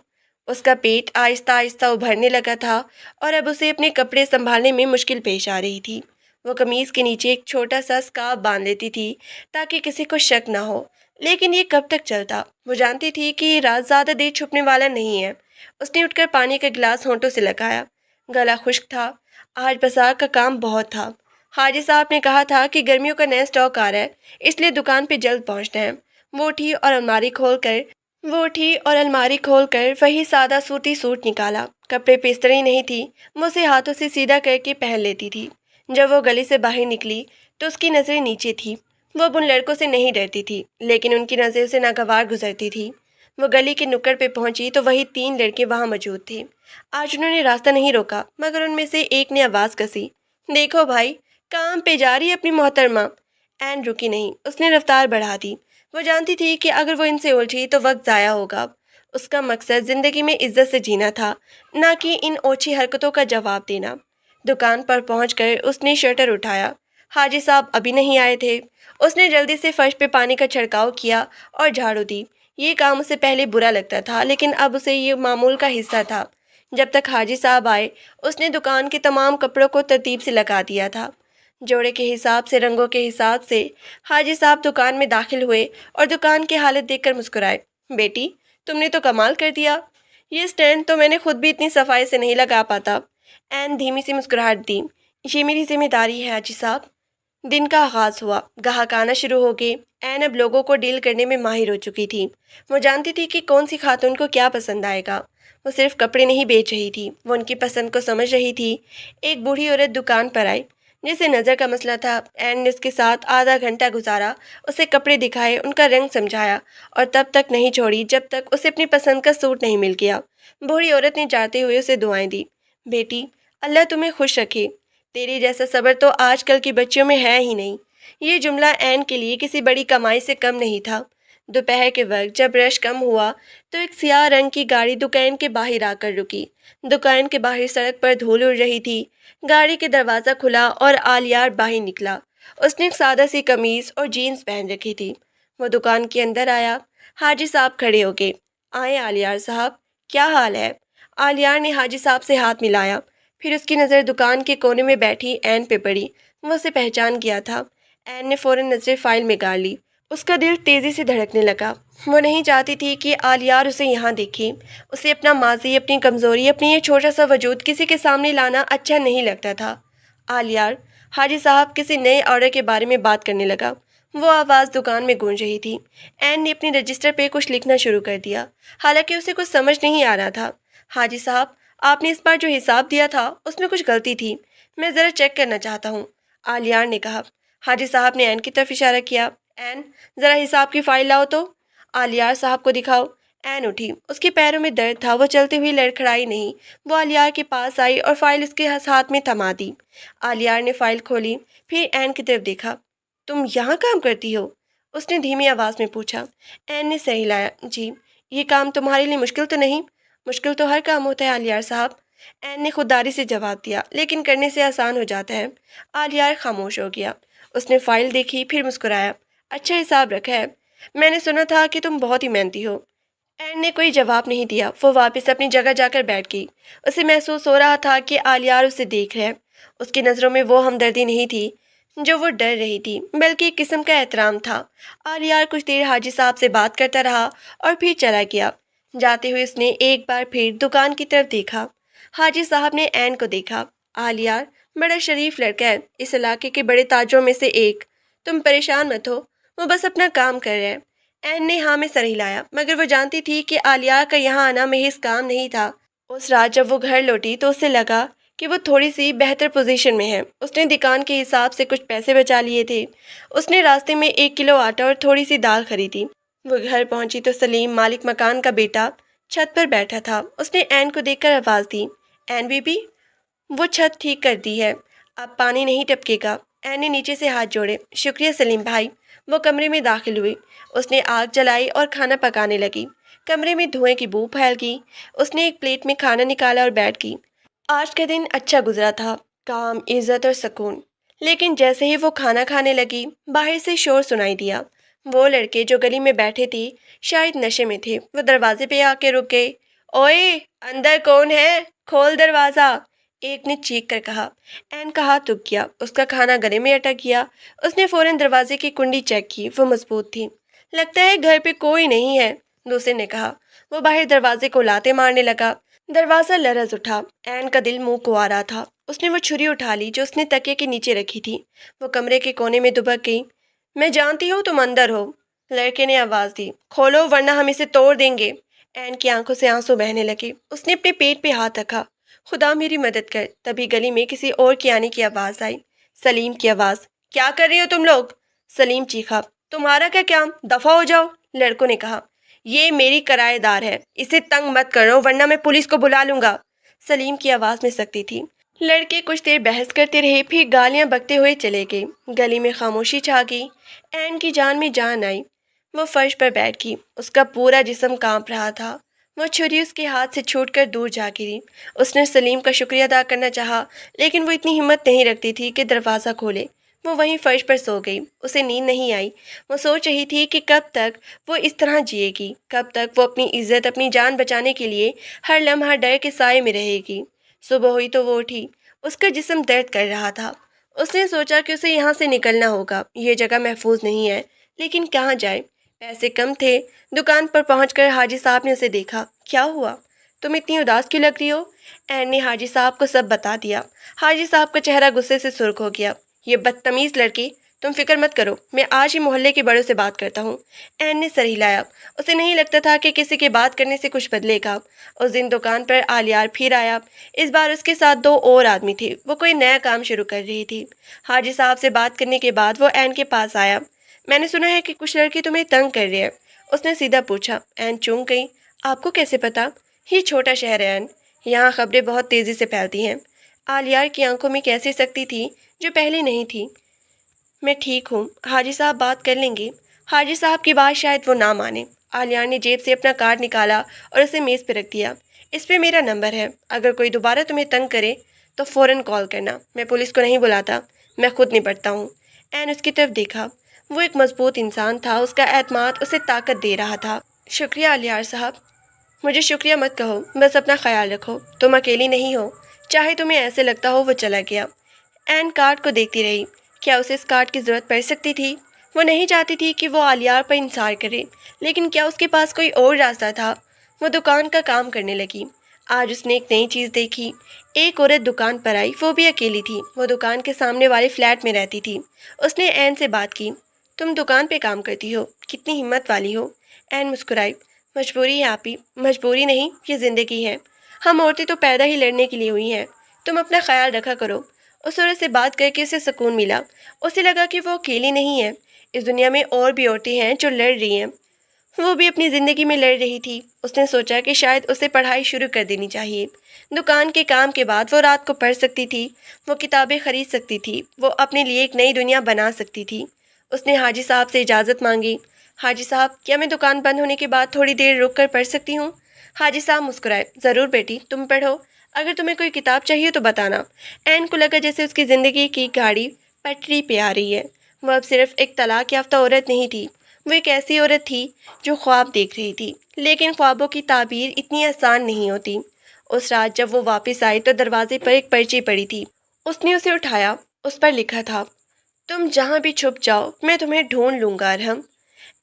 اس کا پیٹ آہستہ آہستہ ابھرنے لگا تھا اور اب اسے اپنے کپڑے سنبھالنے میں مشکل پیش آ رہی تھی۔ وہ قمیض کے نیچے ایک چھوٹا سا اسکارف باندھ لیتی تھی تاکہ کسی کو شک نہ ہو، لیکن یہ کب تک چلتا؟ وہ جانتی تھی کہ یہ راز زیادہ دیر چھپنے والا نہیں ہے۔ اس نے اٹھ کر پانی کا گلاس ہونٹوں سے لگایا۔ گلا خشک تھا، آج بازار کا کام بہت تھا۔ حاجی صاحب نے کہا تھا کہ گرمیوں کا نیا اسٹاک آ رہا ہے، اس لیے دکان پہ جلد پہنچنا ہے۔ وہ اٹھی اور الماری کھول کر وہی سادہ سوتی سوٹ نکالا۔ کپڑے پہ استری نہیں تھی، وہ اسے ہاتھوں سے سیدھا کر کے پہن لیتی تھی۔ جب وہ گلی سے باہر نکلی تو اس کی نظریں نیچے تھی۔ وہ اب ان لڑکوں سے نہیں ڈرتی تھی، لیکن ان کی نظروں سے ناگوار گزرتی تھی۔ وہ گلی کے نکڑ پہ پہنچی تو وہی 3 لڑکے وہاں موجود تھے۔ آج انہوں نے راستہ نہیں روکا، مگر ان میں سے ایک نے آواز کسی، دیکھو بھائی، کام پہ جا رہی ہے اپنی محترمہ؟ این رکی نہیں، اس نے رفتار بڑھا دی۔ وہ جانتی تھی کہ اگر وہ ان سے الجھی تو وقت ضائع ہوگا۔ اس کا مقصد زندگی میں عزت سے جینا تھا، نہ کہ ان اوچھی حرکتوں کا جواب دینا۔ دکان پر پہنچ کر اس نے شٹر اٹھایا۔ حاجی صاحب ابھی نہیں آئے تھے۔ اس نے جلدی سے فرش پہ پانی کا چھڑکاؤ کیا اور جھاڑو دی۔ یہ کام اسے پہلے برا لگتا تھا، لیکن اب اسے یہ معمول کا حصہ تھا۔ جب تک حاجی صاحب آئے، اس نے دکان کے تمام کپڑوں کو ترتیب سے لگا دیا تھا، جوڑے کے حساب سے، رنگوں کے حساب سے۔ حاجی صاحب دکان میں داخل ہوئے اور دکان کی حالت دیکھ کر مسکرائے۔ بیٹی، تم نے تو کمال کر دیا، یہ سٹینڈ تو میں نے خود بھی اتنی صفائی سے نہیں لگا پاتا۔ این دھیمی سی مسکراہٹ دی۔ یہ میری ذمہ داری ہے حاجی صاحب۔ دن کا آغاز ہوا، گاہک آنا شروع ہو گئے۔ این اب لوگوں کو ڈیل کرنے میں ماہر ہو چکی تھی۔ وہ جانتی تھی کہ کون سی خاتون کو کیا پسند آئے گا۔ وہ صرف کپڑے نہیں بیچ رہی تھی، وہ ان کی پسند کو سمجھ رہی تھی۔ ایک بوڑھی عورت دکان پر آئی جسے نظر کا مسئلہ تھا۔ این نے اس کے ساتھ آدھا گھنٹہ گزارا، اسے کپڑے دکھائے، ان کا رنگ سمجھایا، اور تب تک نہیں چھوڑی جب تک اسے اپنی پسند کا سوٹ نہیں مل گیا۔ بوڑھی عورت نے جاتے ہوئے اسے دعائیں دی۔ بیٹی، اللہ تمہیں خوش رکھے، تیرے جیسا صبر تو آج کل کی بچیوں میں ہے ہی نہیں۔ یہ جملہ این کے لیے کسی بڑی کمائی سے کم نہیں تھا۔ دوپہر کے وقت جب رش کم ہوا تو ایک سیاہ رنگ کی گاڑی دکان کے باہر آ کر رکی۔ دکان کے باہر سڑک پر دھول اڑ رہی تھی۔ گاڑی کے دروازہ کھلا اور آلیار باہر نکلا۔ اس نے ایک سادہ سی قمیض اور جینز پہن رکھی تھی۔ وہ دکان کے اندر آیا۔ حاجی صاحب کھڑے ہو گئے۔ آئے آلیار صاحب، کیا حال ہے؟ آلیار نے حاجی صاحب سے ہاتھ ملایا، پھر اس کی نظر دکان کے کونے میں بیٹھی این پہ پڑی۔ وہ اسے پہچان گیا تھا۔ این نے فوراً نظریں فائل میں گاڑ لی۔ اس کا دل تیزی سے دھڑکنے لگا۔ وہ نہیں چاہتی تھی کہ آلیار اسے یہاں دیکھے۔ اسے اپنا ماضی، اپنی کمزوری، اپنی یہ چھوٹا سا وجود کسی کے سامنے لانا اچھا نہیں لگتا تھا۔ آلیار، حاجی صاحب کسی نئے آرڈر کے بارے میں بات کرنے لگا۔ وہ آواز دکان میں گونج رہی تھی۔ این نے اپنی رجسٹر پہ کچھ لکھنا شروع کر دیا، حالانکہ اسے کچھ سمجھ نہیں آ رہا تھا۔ حاجی صاحب، آپ نے اس بار جو حساب دیا تھا اس میں کچھ غلطی تھی، میں ذرا چیک کرنا چاہتا ہوں، آلیار نے کہا۔ حاجی صاحب نے این کی طرف اشارہ کیا۔ این، ذرا حساب کی فائل لاؤ تو، آلیار صاحب کو دکھاؤ۔ این اٹھی، اس کے پیروں میں درد تھا، وہ چلتے ہوئے لڑکھڑائی نہیں۔ وہ آلیار کے پاس آئی اور فائل اس کے ہاتھ میں تھما دی۔ آلیار نے فائل کھولی، پھر این کی طرف دیکھا۔ تم یہاں کام کرتی ہو؟ اس نے دھیمی آواز میں پوچھا۔ این نے سر ہلایا۔ جی۔ یہ کام تمہارے لیے مشکل تو نہیں؟ مشکل تو ہر کام ہوتا ہے آلیار صاحب، این نے خودداری سے جواب دیا، لیکن کرنے سے آسان ہو جاتا ہے۔ آلیار خاموش ہو گیا۔ اس نے فائل دیکھی، پھر مسکرایا۔ اچھا حساب رکھا ہے، میں نے سنا تھا کہ تم بہت ہی محنتی ہو۔ این نے کوئی جواب نہیں دیا۔ وہ واپس اپنی جگہ جا کر بیٹھ گئی۔ اسے محسوس ہو رہا تھا کہ آلیار اسے دیکھ رہا ہے۔ اس کی نظروں میں وہ ہمدردی نہیں تھی جو وہ ڈر رہی تھی، بلکہ ایک قسم کا احترام تھا۔ آلیار کچھ دیر حاجی صاحب سے بات کرتا رہا اور پھر چلا گیا۔ جاتے ہوئے اس نے ایک بار پھر دکان کی طرف دیکھا۔ حاجی صاحب نے این کو دیکھا۔ آلیار بڑا شریف لڑکا ہے، اس علاقے کے بڑے تاجروں میں سے ایک، تم پریشان مت ہو، وہ بس اپنا کام کر رہے ہیں۔ این نے ہاں میں سر ہلایا، مگر وہ جانتی تھی کہ آلیار کا یہاں آنا محض کام نہیں تھا۔ اس رات جب وہ گھر لوٹی تو اسے لگا کہ وہ تھوڑی سی بہتر پوزیشن میں ہے۔ اس نے دکان کے حساب سے کچھ پیسے بچا لیے تھے۔ اس نے راستے میں 1 کلو آٹا اور تھوڑی سی دال خریدی۔ وہ گھر پہنچی تو سلیم، مالک مکان کا بیٹا، چھت پر بیٹھا تھا۔ اس نے این کو دیکھ کر آواز دی، این بی بی، وہ چھت ٹھیک کر دی ہے، اب پانی نہیں ٹپکے گا۔ این نے نیچے سے ہاتھ جوڑے۔ شکریہ سلیم بھائی۔ وہ کمرے میں داخل ہوئی۔ اس نے آگ جلائی اور کھانا پکانے لگی۔ کمرے میں دھوئیں کی بو پھیل گئی۔ اس نے ایک پلیٹ میں کھانا نکالا اور بیٹھ گئی۔ آج کا دن اچھا گزرا تھا، کام، عزت اور سکون۔ لیکن جیسے ہی وہ کھانا کھانے لگی، باہر سے شور سنائی دیا۔ وہ لڑکے جو گلی میں بیٹھے تھے شاید نشے میں تھے۔ وہ دروازے پہ آ کے رک گئے۔ اوئے، اندر کون ہے؟ کھول دروازہ، ایک نے چیخ کر کہا۔ این کا ہاتھ رک گیا، اس کا کھانا گلے میں اٹک گیا۔ اس نے فوراً دروازے کی کنڈی چیک کی، وہ مضبوط تھی۔ لگتا ہے گھر پہ کوئی نہیں ہے، دوسرے نے کہا۔ وہ باہر دروازے کو لاتے مارنے لگا۔ دروازہ لرز اٹھا۔ این کا دل منہ کو آ رہا تھا۔ اس نے وہ چھری اٹھا لی جو اس نے تکیے کے نیچے رکھی تھی۔ وہ کمرے کے کونے میں دبک گئی۔ میں جانتی ہوں تم اندر ہو، لڑکے نے آواز دی۔ کھولو ورنہ ہم اسے توڑ دیں گے۔ این کی آنکھوں سے آنسو بہنے لگے۔ اس نے اپنے پیٹ پہ ہاتھ رکھا۔ خدا میری مدد کر۔ تبھی گلی میں کسی اور کے آنے کی آواز آئی، سلیم کی آواز۔ کیا کر رہی ہو تم لوگ؟ سلیم چیخا۔ تمہارا کیا کام؟ دفع ہو جاؤ، لڑکوں نے کہا۔ یہ میری کرایہ دار ہے، اسے تنگ مت کرو ورنہ میں پولیس کو بلا لوں گا۔ سلیم کی آواز میں سختی تھی۔ لڑکے کچھ دیر بحث کرتے رہے، پھر گالیاں بکتے ہوئے چلے گئے۔ گلی میں خاموشی چھا گئی۔ این کی جان میں جان آئی۔ وہ فرش پر بیٹھ گئی، اس کا پورا جسم کانپ رہا تھا۔ وہ چھری اس کے ہاتھ سے چھوٹ کر دور جا گری۔ اس نے سلیم کا شکریہ ادا کرنا چاہا، لیکن وہ اتنی ہمت نہیں رکھتی تھی کہ دروازہ کھولے۔ وہ وہیں فرش پر سو گئی۔ اسے نیند نہیں آئی۔ وہ سوچ رہی تھی کہ کب تک وہ اس طرح جیے گی، کب تک وہ اپنی عزت، اپنی جان بچانے کے لیے ہر لمحہ ڈر کے سائے میں رہے گی۔ صبح ہوئی تو وہ اٹھی۔ اس کا جسم درد کر رہا تھا۔ اس نے سوچا کہ اسے یہاں سے نکلنا ہوگا۔ یہ جگہ محفوظ نہیں ہے، لیکن کہاں جائے؟ پیسے کم تھے۔ دکان پر پہنچ کر حاجی صاحب نے اسے دیکھا۔ کیا ہوا؟ تم اتنی اداس کیوں لگ رہی ہو؟ این نے حاجی صاحب کو سب بتا دیا۔ حاجی صاحب کا چہرہ غصے سے سرخ ہو گیا۔ یہ بدتمیز لڑکی، تم فکر مت کرو، میں آج ہی محلے کے بڑوں سے بات کرتا ہوں۔ این نے سر ہلایا۔ اسے نہیں لگتا تھا کہ کسی کے بات کرنے سے کچھ بدلے گا۔ اس دن دکان پر آلیار پھر آیا۔ اس بار اس کے ساتھ 2 اور آدمی تھے۔ وہ کوئی نیا کام شروع کر رہی تھی۔ حاجی صاحب سے بات کرنے کے بعد وہ این کے پاس آیا۔ میں نے سنا ہے کہ کچھ لڑکے تمہیں تنگ کر رہے ہیں، اس نے سیدھا پوچھا۔ این چونک گئی۔ آپ کو کیسے پتا؟ یہ چھوٹا شہر ہے این، یہاں خبریں بہت تیزی سے پھیلتی ہیں۔ آلیار کی آنکھوں میں کیسی سختی تھی جو پہلے نہیں تھی۔ میں ٹھیک ہوں، حاجی صاحب بات کر لیں گے۔ حاجی صاحب کی بات شاید وہ نہ مانے۔ آلیار نے جیب سے اپنا کارڈ نکالا اور اسے میز پہ رکھ دیا۔ اس پہ میرا نمبر ہے، اگر کوئی دوبارہ تمہیں تنگ کرے تو فوراً کال کرنا۔ میں پولیس کو نہیں بلاتا، میں خود نپٹتا ہوں۔ این اس کی طرف دیکھا۔ وہ ایک مضبوط انسان تھا، اس کا اعتماد اسے طاقت دے رہا تھا۔ شکریہ آلیار صاحب۔ مجھے شکریہ مت کہو، بس اپنا خیال رکھو، تم اکیلی نہیں ہو۔ چاہے تمہیں ایسے لگتا ہو۔ وہ چلا گیا۔ این کارڈ کو دیکھتی رہی۔ کیا اسے اس کارڈ کی ضرورت پڑ سکتی تھی؟ وہ نہیں چاہتی تھی کہ وہ آلیار پر انحصار کرے، لیکن کیا اس کے پاس کوئی اور راستہ تھا؟ وہ دکان کا کام کرنے لگی۔ آج اس نے ایک نئی چیز دیکھی۔ ایک عورت دکان پر آئی، وہ بھی اکیلی تھی۔ وہ دکان کے سامنے والے فلیٹ میں رہتی تھی۔ اس نے این سے بات کی۔ تم دکان پہ کام کرتی ہو، کتنی ہمت والی ہو۔ این مسکرائی۔ مجبوری ہے آپی۔ مجبوری نہیں، یہ زندگی ہے۔ ہم عورتیں تو پیدا ہی لڑنے کے لیے ہوئی ہیں۔ تم اپنا خیال رکھا کرو۔ اس عورت سے بات کر کے اسے سکون ملا۔ اسے لگا کہ وہ اکیلی نہیں ہے، اس دنیا میں اور بھی عورتیں ہیں جو لڑ رہی ہیں۔ وہ بھی اپنی زندگی میں لڑ رہی تھی۔ اس نے سوچا کہ شاید اسے پڑھائی شروع کر دینی چاہیے۔ دکان کے کام کے بعد وہ رات کو پڑھ سکتی تھی، وہ کتابیں خرید سکتی تھی، وہ اپنے لیے ایک نئی دنیا بنا سکتی تھی۔ اس نے حاجی صاحب سے اجازت مانگی۔ حاجی صاحب، کیا میں دکان بند ہونے کے بعد تھوڑی دیر رک کر پڑھ سکتی ہوں؟ حاجی صاحب مسکرائے۔ ضرور بیٹی، تم پڑھو۔ اگر تمہیں کوئی کتاب چاہیے تو بتانا۔ این کو لگا جیسے اس کی زندگی کی گاڑی پٹری پہ آ رہی ہے۔ وہ اب صرف ایک طلاق یافتہ عورت نہیں تھی، وہ ایک ایسی عورت تھی جو خواب دیکھ رہی تھی، لیکن خوابوں کی تعبیر اتنی آسان نہیں ہوتی۔ اس رات جب وہ واپس آئی تو دروازے پر ایک پرچی پڑی تھی۔ اس نے اسے اٹھایا۔ اس پر لکھا تھا، تم جہاں بھی چھپ جاؤ میں تمہیں ڈھونڈ لوں گا ارحم۔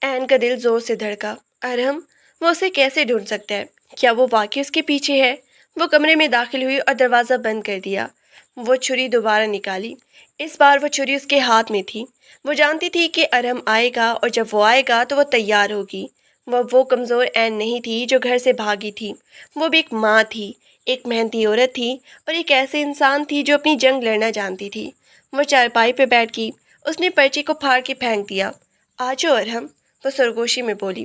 این کا دل زور سے دھڑکا۔ ارحم؟ وہ اسے کیسے ڈھونڈ سکتا ہے؟ کیا وہ واقعی اس کے پیچھے ہے؟ وہ کمرے میں داخل ہوئی اور دروازہ بند کر دیا۔ وہ چھری دوبارہ نکالی۔ اس بار وہ چھری اس کے ہاتھ میں تھی۔ وہ جانتی تھی کہ ارحم آئے گا، اور جب وہ آئے گا تو وہ تیار ہوگی۔ وہ کمزور این نہیں تھی جو گھر سے بھاگی تھی، وہ بھی ایک ماں تھی، ایک محنتی عورت تھی، اور ایک ایسے انسان تھی جو اپنی جنگ لڑنا جانتی تھی۔ وہ چارپائی پہ بیٹھ گئی۔ اس نے پرچی کو پھاڑ کے پھینک دیا۔ آجو ارحم، وہ سرگوشی میں بولی۔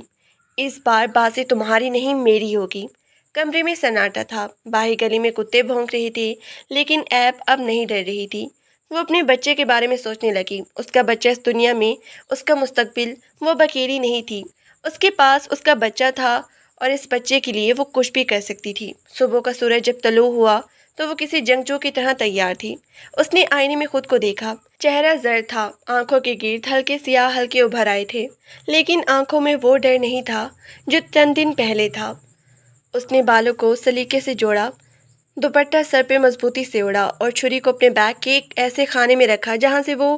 اس بار بازی تمہاری نہیں میری ہوگی۔ کمرے میں سناٹا تھا۔ باہر گلی میں کتے بھونک رہے تھے، لیکن ایب اب نہیں ڈر رہی تھی۔ وہ اپنے بچے کے بارے میں سوچنے لگی۔ اس کا بچہ اس دنیا میں، اس کا مستقبل۔ وہ اکیلی نہیں تھی، اس کے پاس اس کا بچہ تھا، اور اس بچے کے لیے وہ کچھ بھی کر سکتی تھی۔ صبح کا سورج جب طلوع ہوا تو وہ کسی جنگجو کی طرح تیار تھی۔ اس نے آئینے میں خود کو دیکھا۔ چہرہ زرد تھا، آنکھوں کے گرد ہلکے سیاہ حلقے ابھر آئے تھے، لیکن آنکھوں میں وہ ڈر نہیں تھا جو چند دن پہلے تھا۔ اس نے بالوں کو سلیقے سے جوڑا، دوپٹہ سر پہ مضبوطی سے اڑا، اور چھری کو اپنے بیگ کے ایک ایسے خانے میں رکھا جہاں سے وہ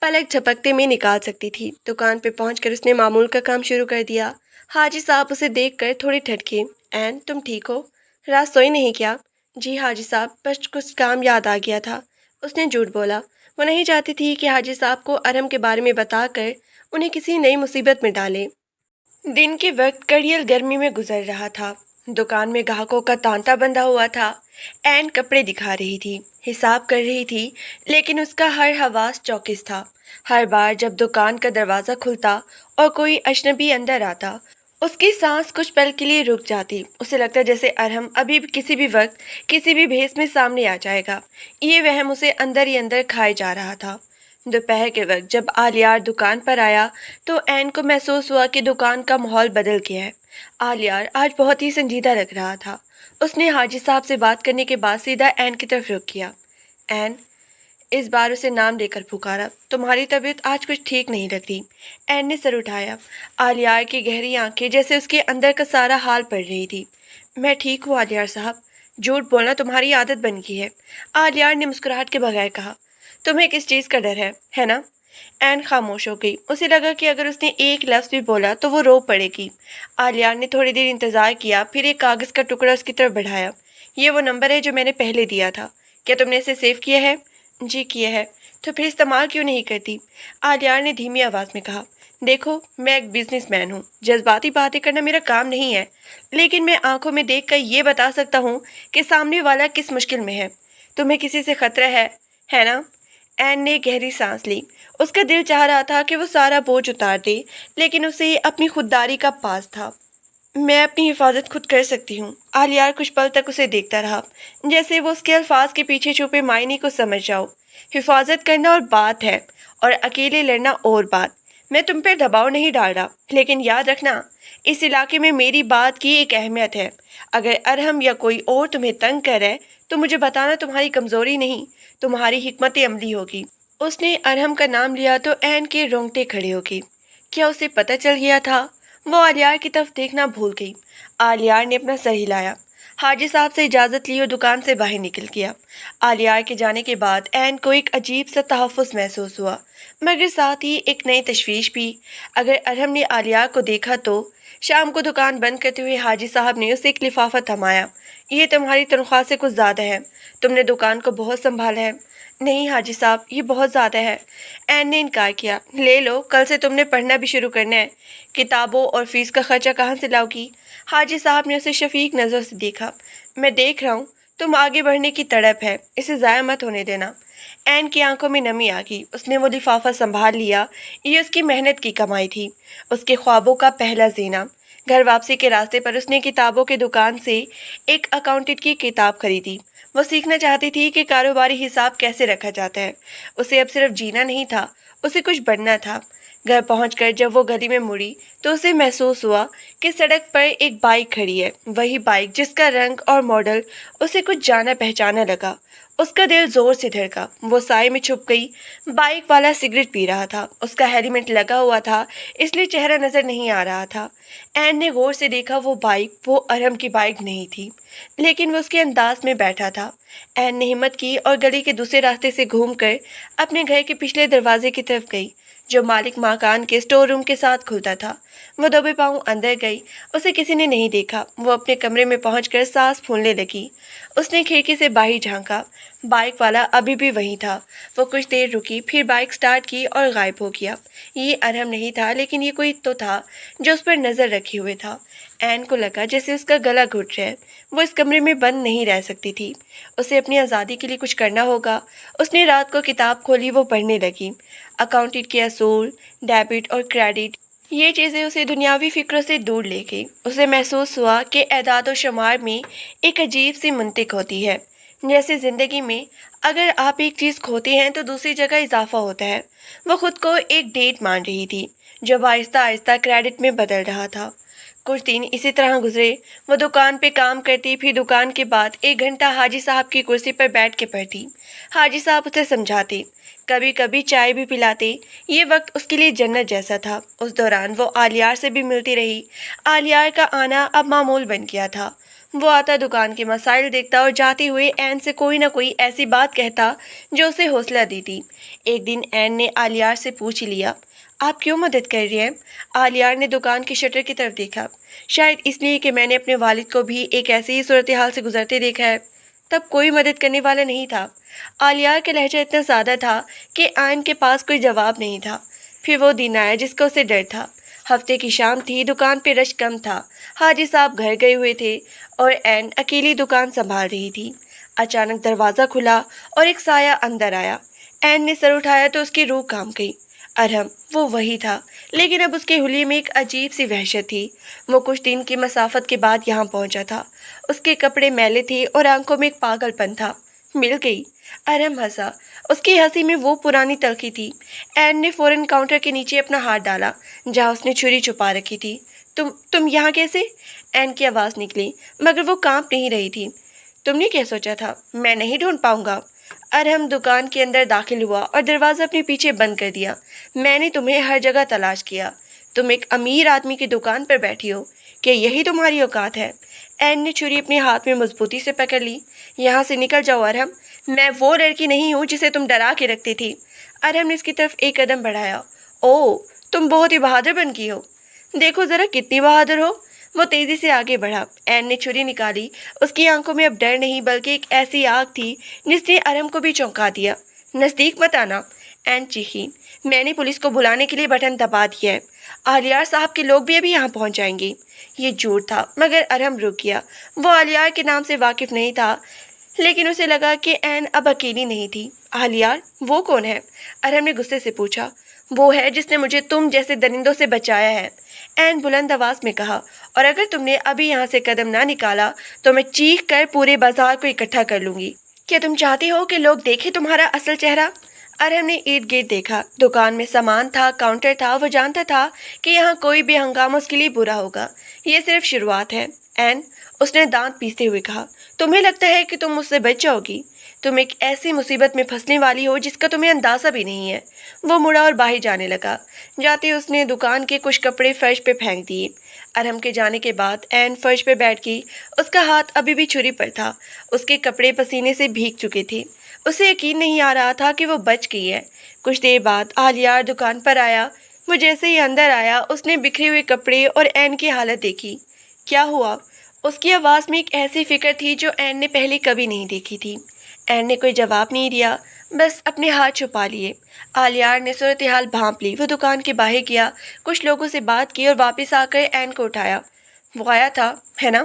پلک جھپکتے میں نکال سکتی تھی۔ دکان پہ پہنچ کر اس نے معمول کا کام شروع کر دیا۔ حاجی صاحب اسے دیکھ کر تھوڑے ٹھٹکے۔ این، تم ٹھیک ہو؟ رات سوئی نہیں کیا؟ جی حاجی صاحب، بس کچھ کام یاد آ گیا تھا۔ اس نے جھوٹ بولا۔ وہ نہیں چاہتی تھی کہ حاجی صاحب کو ارحم کے بارے میں بتا کر انہیں کسی نئی مصیبت میں ڈالے۔ دن کے وقت کڑیل گرمی میں گزر رہا تھا۔ دکان میں گاہکوں کا تانتا بندھا ہوا تھا۔ این کپڑے دکھا رہی تھی، حساب کر رہی تھی، لیکن اس کا ہر حواس چوکس تھا۔ ہر بار جب دکان کا دروازہ کھلتا اور کوئی اجنبی اندر آتا، اس کی سانس کچھ پل کے لیے رک جاتی، اسے لگتا جیسے ارحم ابھی بھی کسی بھی وقت کسی بھی بھیس میں سامنے آ جائے گا۔ یہ وہم اسے اندر ہی اندر کھائے جا رہا تھا۔ دوپہر کے وقت جب آلیار دکان پر آیا تو عین کو محسوس ہوا کہ دکان کا ماحول بدل گیا ہے۔ آلیار آج بہت ہی سنجیدہ لگ رہا تھا۔ اس نے حاجی صاحب سے بات کرنے کے بعد سیدھا عین کی طرف رخ کیا۔ عین، اس بار اسے نام لے کر پکارا، تمہاری طبیعت آج کچھ ٹھیک نہیں لگتی۔ عین نے سر اٹھایا۔ آلیار کی گہری آنکھیں جیسے اس کے اندر کا سارا حال پڑھ رہی تھی۔ میں ٹھیک ہوں آلیار صاحب، جھوٹ بولنا تمہاری عادت بن گئی ہے، آلیار نے مسکراہٹ کے بغیر کہا۔ تمہیں کس چیز کا ڈر ہے نا؟ عین خاموش ہو گئی۔ اسے لگا کہ اگر اس نے ایک لفظ بھی بولا تو وہ رو پڑے گی۔ آلیار نے تھوڑی دیر انتظار کیا، پھر ایک کاغذ کا ٹکڑا اس کی طرف بڑھایا۔ یہ وہ نمبر ہے جو میں نے پہلے دیا تھا، کیا تم نے اسے سیو کیا ہے؟ جی کیا ہے۔ تو پھر استعمال کیوں نہیں کرتی؟ آلیار نے دھیمی آواز میں کہا۔ دیکھو، میں ایک بزنس مین ہوں، جذباتی باتیں کرنا میرا کام نہیں ہے، لیکن میں آنکھوں میں دیکھ کر یہ بتا سکتا ہوں کہ سامنے والا کس مشکل میں ہے۔ تمہیں کسی سے خطرہ ہے نا؟ عین نے گہری سانس لی۔ اس کا دل چاہ رہا تھا کہ وہ سارا بوجھ اتار دے، لیکن اسے اپنی خودداری کا پاس تھا۔ میں اپنی حفاظت خود کر سکتی ہوں۔ آلیار کچھ پل تک اسے دیکھتا رہا، جیسے وہ اس کے الفاظ کے پیچھے چھپے معنی کو سمجھ جاؤ۔ حفاظت کرنا اور بات ہے، اور اکیلے لڑنا اور بات۔ میں تم پر دباؤ نہیں ڈال رہا، لیکن یاد رکھنا، اس علاقے میں میری بات کی ایک اہمیت ہے۔ اگر ارحم یا کوئی اور تمہیں تنگ کرے تو مجھے بتانا تمہاری کمزوری نہیں، تمہاری حکمت عملی ہوگی۔ اس نے ارحم کا نام لیا تو عین کے رونگٹے کھڑے ہو گئے۔ کیا اسے پتہ چل گیا تھا؟ وہ آلیار کی طرف دیکھنا بھول گئی۔ آلیار نے اپنا سر ہلایا، حاجی صاحب سے اجازت لی اور دکان سے باہر نکل گیا۔ آلیار کے جانے کے بعد عین کو ایک عجیب سا تحفظ محسوس ہوا، مگر ساتھ ہی ایک نئی تشویش بھی۔ اگر ارحم نے آلیار کو دیکھا تو؟ شام کو دکان بند کرتے ہوئے حاجی صاحب نے اسے ایک لفافہ تھمایا۔ یہ تمہاری تنخواہ سے کچھ زیادہ ہے، تم نے دکان کو بہت سنبھالا ہے۔ نہیں حاجی صاحب، یہ بہت زیادہ ہے، عین نے انکار کیا۔ لے لو، کل سے تم نے پڑھنا بھی شروع کرنا ہے، کتابوں اور فیس کا خرچہ کہاں سے لاؤ گی؟ حاجی صاحب نے اسے شفیق نظر سے دیکھا۔ میں دیکھ رہا ہوں تم آگے بڑھنے کی تڑپ ہے، اسے ضائع مت ہونے دینا۔ عین کی آنکھوں میں نمی آ گئی۔ اس نے وہ لفافہ سنبھال لیا۔ یہ اس کی محنت کی کمائی تھی، اس کے خوابوں کا پہلا زینہ۔ گھر واپسی کے راستے پر اس نے کتابوں کی دکان سے ایک اکاؤنٹنٹ کی کتاب خریدی۔ وہ سیکھنا چاہتی تھی کہ کاروباری حساب کیسے رکھا جاتا ہے۔ اسے اب صرف جینا نہیں تھا، اسے کچھ بننا تھا۔ گھر پہنچ کر جب وہ گلی میں مڑی تو اسے محسوس ہوا کہ سڑک پر ایک بائک کھڑی ہے، وہی بائک جس کا رنگ اور ماڈل اسے کچھ جانا پہچانا لگا۔ اس کا دل زور سے دھڑکا۔ وہ سائے میں چھپ گئی۔ بائک والا سگریٹ پی رہا تھا، اس کا ہیلمٹ لگا ہوا تھا، اس لیے چہرہ نظر نہیں آ رہا تھا۔ عین نے غور سے دیکھا، وہ بائک وہ ارحم کی بائک نہیں تھی، لیکن وہ اس کے انداز میں بیٹھا تھا۔ عین نے ہمت کی اور گلی کے دوسرے راستے سے گھوم کر اپنے گھر کے پچھلے دروازے کی طرف گئی، جو مالک مکان کے اسٹور روم کے ساتھ کھلتا تھا۔ وہ دبے پاؤں اندر گئی۔ اسے کسی نے نہیں دیکھا۔ وہ اپنے کمرے میں پہنچ کر سانس پھولنے لگی۔ اس نے کھڑکی سے باہر جھانکا۔ بائک والا ابھی بھی وہیں تھا۔ وہ کچھ دیر رکی، پھر بائک سٹارٹ کی اور غائب ہو گیا۔ یہ ارحم نہیں تھا، لیکن یہ کوئی تو تھا جو اس پر نظر رکھے ہوئے تھا۔ عین کو لگا جیسے اس کا گلا گھٹ رہا ہے۔ وہ اس کمرے میں بند نہیں رہ سکتی تھی، اسے اپنی آزادی کے لیے کچھ کرنا ہوگا۔ اس نے رات کو کتاب کھولی، وہ پڑھنے لگی۔ اکاؤنٹنٹ کے اصول، ڈیبٹ اور کریڈٹ، یہ چیزیں اسے دنیاوی فکروں سے دور لے گئی۔ اسے محسوس ہوا کہ اعداد و شمار میں ایک عجیب سی منطق ہوتی ہے، جیسے زندگی میں اگر آپ ایک چیز کھوتے ہیں تو دوسری جگہ اضافہ ہوتا ہے۔ وہ خود کو ایک ڈیٹ مان رہی تھی جو آہستہ آہستہ کریڈٹ میں بدل رہا تھا۔ کچھ دن اسی طرح گزرے۔ وہ دکان پہ کام کرتی، پھر دکان کے بعد 1 گھنٹہ حاجی صاحب کی کرسی پر بیٹھ کے پڑھتی۔ حاجی صاحب اسے سمجھاتے، کبھی کبھی چائے بھی پلاتے۔ یہ وقت اس کے لیے جنت جیسا تھا۔ اس دوران وہ آلیار سے بھی ملتی رہی۔ آلیار کا آنا اب معمول بن گیا تھا۔ وہ آتا، دکان کے مسائل دیکھتا اور جاتے ہوئے عین سے کوئی نہ کوئی ایسی بات کہتا جو اسے حوصلہ دیتی۔ ایک دن عین نے آلیار سے پوچھ لیا، آپ کیوں مدد کر رہی ہیں؟ آلیار نے دکان کی شٹر کی طرف دیکھا۔ شاید اس لیے کہ میں نے اپنے والد کو بھی ایک ایسی ہی صورتحال سے گزرتے دیکھا ہے۔ تب کوئی مدد کرنے والا نہیں تھا۔ آلیار کا لہجہ اتنا زیادہ تھا کہ عین کے پاس کوئی جواب نہیں تھا۔ پھر وہ دن آیا جس کا اسے ڈر تھا۔ ہفتے کی شام تھی، دکان پہ رش کم تھا، حاجی صاحب گھر گئے ہوئے تھے اور عین اکیلی دکان سنبھال رہی تھی۔ اچانک دروازہ کھلا اور ایک سایہ اندر آیا۔ عین نے سر اٹھایا تو اس کی روح کانپ گئی۔ ارحم، وہ وہی تھا لیکن اب اس کے حلیے میں ایک عجیب سی وحشت تھی۔ وہ کچھ دن کی مسافت کے بعد یہاں پہنچا تھا۔ اس کے کپڑے میلے تھے اور آنکھوں میں ایک پاگل پن تھا۔ مل گئی؟ ارحم ہنسا۔ اس کی ہنسی میں وہ پرانی تلخی تھی۔ این نے فوراً کاؤنٹر کے نیچے اپنا ہاتھ ڈالا جہاں اس نے چھری چھپا رکھی تھی۔ تم یہاں کیسے؟ این کی آواز نکلی مگر وہ کانپ نہیں رہی تھی۔ تم نے کیا سوچا تھا میں نہیں ڈھونڈ پاؤں گا؟ ارحم دکان کے اندر داخل ہوا اور دروازہ اپنے پیچھے بند کر دیا۔ میں نے تمہیں ہر جگہ تلاش کیا۔ تم ایک امیر آدمی کی دکان پر بیٹھی ہو، کیا یہی تمہاری اوقات ہے؟ این نے چھری اپنے ہاتھ میں مضبوطی سے پکڑ لی۔ یہاں سے نکل جاؤ ارحم، میں وہ لڑکی نہیں ہوں جسے تم ڈرا کے رکھتی تھی۔ ارحم نے اس کی طرف ایک قدم بڑھایا۔ او، تم بہت ہی بہادر بن کی ہو۔ دیکھو ذرا کتنی بہادر ہو۔ وہ تیزی سے آگے بڑھا۔ این نے چھری نکالی۔ اس کی آنکھوں میں اب ڈر نہیں بلکہ ایک ایسی آگ تھی جس نے ارحم کو بھی چونکا دیا۔ نزدیک مت آنا، این چیخی۔ میں نے پولیس کو بلانے کے لیے بٹن دبا دیا ہے۔ آلیار صاحب کے لوگ بھی ابھی یہاں پہنچ جائیں گے۔ یہ جھوٹ تھا مگر ارحم رک گیا۔ وہ آلیار کے نام سے واقف نہیں تھا لیکن اسے لگا کہ این اب اکیلی نہیں تھی۔ آلیار؟ وہ کون ہے؟ ارحم نے غصے سے پوچھا۔ وہ ہے جس نے مجھے تم جیسے درندوں سے بچایا ہے، این بلند آواز میں کہا، اور اگر تم نے ابھی یہاں سے قدم نہ نکالا تو میں چیخ کر پورے بازار کو اکٹھا کر لوں گی۔ کیا تم چاہتے ہو کہ لوگ دیکھیں تمہارا اصل چہرہ؟ ارحم نے ارد گرد دیکھا۔ دکان میں سامان تھا، کاؤنٹر تھا۔ وہ جانتا تھا کہ یہاں کوئی بھی ہنگامہ اس کے لیے برا ہوگا۔ یہ صرف شروعات ہے این، اس نے دانت پیستے ہوئے کہا۔ تمہیں لگتا ہے کہ تم مجھ سے بچ جاؤ گی؟ تم ایک ایسی مصیبت میں پھنسنے والی ہو جس کا تمہیں اندازہ بھی نہیں ہے۔ وہ مڑا اور باہر جانے لگا۔ جاتے اس نے دکان کے کچھ کپڑے فرش پہ پھینک دیے۔ ارحم کے جانے کے بعد این فرش پہ بیٹھ گئی۔ اس کا ہاتھ ابھی بھی چھری پر تھا۔ اس کے کپڑے پسینے سے بھیگ چکے تھے۔ اسے یقین نہیں آ رہا تھا کہ وہ بچ گئی ہے۔ کچھ دیر بعد آلیار دکان پر آیا۔ وہ جیسے ہی اندر آیا اس نے بکھرے ہوئے کپڑے اور این کی حالت دیکھی۔ کیا ہوا؟ اس کی آواز میں ایک ایسی فکر تھی جو این نے پہلے کبھی نہیں دیکھی تھی۔ این نے کوئی جواب نہیں دیا، بس اپنے ہاتھ چھپا لیے۔ آلیار نے صورتحال بھانپ لی۔ وہ دکان کے باہر گیا، کچھ لوگوں سے بات کی اور واپس آ کر این کو اٹھایا۔ وہ آیا تھا ہے نا؟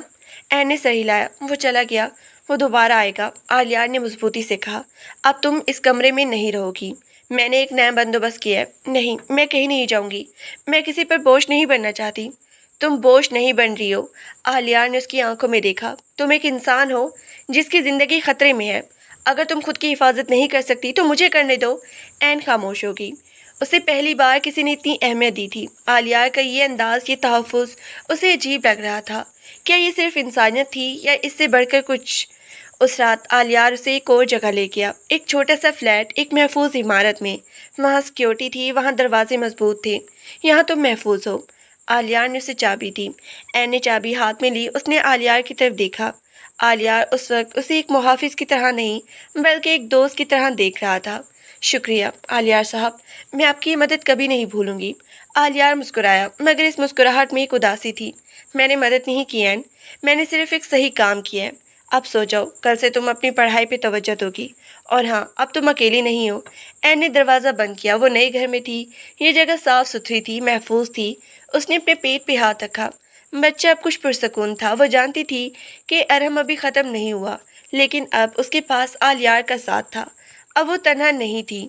این نے سر ہلایا۔ وہ چلا گیا، وہ دوبارہ آئے گا، آلیار نے مضبوطی سے کہا۔ اب تم اس کمرے میں نہیں رہو گی، میں نے ایک نیا بندوبست کیا ہے۔ نہیں، میں کہیں نہیں جاؤں گی، میں کسی پر بوجھ نہیں بننا چاہتی۔ تم بوجھ نہیں بن رہی ہو، آلیار نے اس کی آنکھوں میں دیکھا۔ تم ایک انسان ہو جس کی زندگی خطرے میں ہے۔ اگر تم خود کی حفاظت نہیں کر سکتی تو مجھے کرنے دو۔ این خاموش ہوگی۔ اسے پہلی بار کسی نے اتنی اہمیت دی تھی۔ آلیار کا یہ انداز، یہ تحفظ اسے عجیب لگ رہا تھا۔ کیا یہ صرف انسانیت تھی یا اس سے بڑھ کر کچھ؟ اس رات آلیار اسے ایک اور جگہ لے گیا، ایک چھوٹا سا فلیٹ، ایک محفوظ عمارت میں۔ وہاں سیکیورٹی تھی، وہاں دروازے مضبوط تھے۔ یہاں تم محفوظ ہو۔ آلیار نے اسے چابی دی۔ این نے چابی ہاتھ میں لی۔ اس نے آلیار کی طرف دیکھا۔ آلیار اس وقت اسے ایک محافظ کی طرح نہیں بلکہ ایک دوست کی طرح دیکھ رہا تھا۔ شکریہ آلیار صاحب، میں آپ کی مدد کبھی نہیں بھولوں گی۔ آلیار مسکرایا مگر اس مسکراہٹ میں ایک اداسی تھی۔ میں نے مدد نہیں کی این، میں نے صرف ایک صحیح کام کیا ہے۔ اب سو جاؤ، کل سے تم اپنی پڑھائی پہ توجہ دو گی۔ اور ہاں، اب تم اکیلی نہیں ہو۔ این نے دروازہ بند کیا۔ وہ نئے گھر میں تھی۔ یہ جگہ صاف ستھری تھی، محفوظ تھی۔ اس نے اپنے پیٹ پہ ہاتھ رکھا۔ بچہ اب کچھ پرسکون تھا۔ وہ جانتی تھی کہ ارحم ابھی ختم نہیں ہوا، لیکن اب اس کے پاس آلیار کا ساتھ تھا۔ اب وہ تنہا نہیں تھی،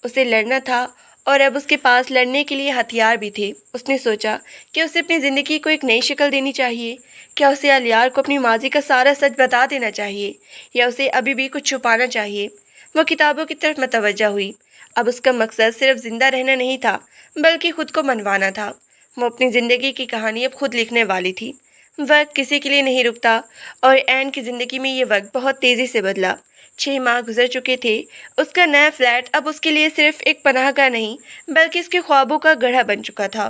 اسے لڑنا تھا، اور اب اس کے پاس لڑنے کے لیے ہتھیار بھی تھے۔ اس نے سوچا کہ اسے اپنی زندگی کو ایک نئی شکل دینی چاہیے۔ کیا اسے آلیار کو اپنی ماضی کا سارا سچ بتا دینا چاہیے یا اسے ابھی بھی کچھ چھپانا چاہیے؟ وہ کتابوں کی طرف متوجہ ہوئی۔ اب اس کا مقصد صرف زندہ رہنا نہیں تھا بلکہ خود کو منوانا تھا۔ وہ اپنی زندگی کی کہانی اب خود لکھنے والی تھی۔ وقت کسی کے لیے نہیں رکتا اور این کی زندگی میں یہ وقت بہت تیزی سے بدلا۔ 6 ماہ گزر چکے تھے۔ اس کا نیا فلیٹ اب اس کے لیے صرف ایک پناہ گاہ نہیں بلکہ اس کے خوابوں کا گڑھا بن چکا تھا۔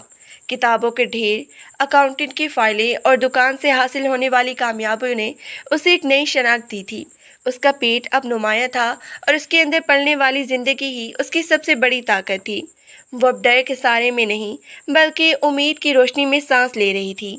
کتابوں کے ڈھیر، اکاؤنٹنٹ کی فائلیں اور دکان سے حاصل ہونے والی کامیابیوں نے اسے ایک نئی شناخت دی تھی۔ اس کا پیٹ اب نمایاں تھا اور اس کے اندر پلنے والی زندگی ہی اس کی سب سے بڑی طاقت تھی۔ وہ اب ڈر کے سارے میں نہیں بلکہ امید کی روشنی میں سانس لے رہی تھی۔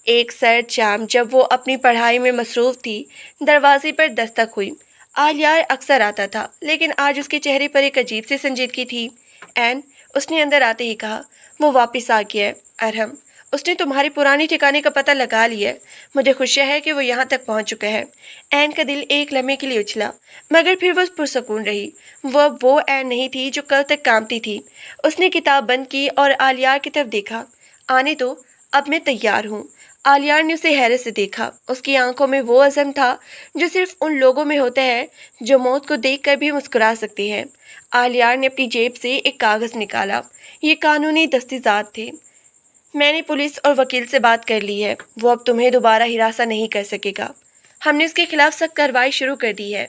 ایک سرد شام جب وہ اپنی پڑھائی میں مصروف تھی، دروازے پر دستک ہوئی۔ آلیار اکثر آتا تھا لیکن آج اس کے چہرے پر ایک عجیب سی سنجیدگی تھی۔ این، اس نے اندر آتے ہی کہا۔ وہ واپس آ گیا ہے ارحم، اس نے تمہارے پرانے ٹھکانے کا پتہ لگا لیا ہے۔ مجھے خوشی ہے کہ وہ یہاں تک پہنچ چکا ہے۔ این کا دل ایک لمحے کے لیے اچھلا، مگر پھر وہ پرسکون رہی۔ وہ اب وہ این نہیں تھی جو کل تک کانپتی تھی۔ اس نے کتاب بند کی اور آلیار کی طرف دیکھا۔ آنے دو، اب میں تیار ہوں۔ آلیار نے اسے حیرت سے دیکھا۔ اس کی آنکھوں میں وہ عزم تھا جو صرف ان لوگوں میں ہوتا ہے جو موت کو دیکھ کر بھی مسکرا سکتے ہیں۔ آلیار نے اپنی جیب سے ایک کاغذ نکالا۔ یہ قانونی دستاویزات تھے۔ میں نے پولیس اور وکیل سے بات کر لی ہے۔ وہ اب تمہیں دوبارہ ہراساں نہیں کر سکے گا۔ ہم نے اس کے خلاف سخت کارروائی شروع کر دی ہے۔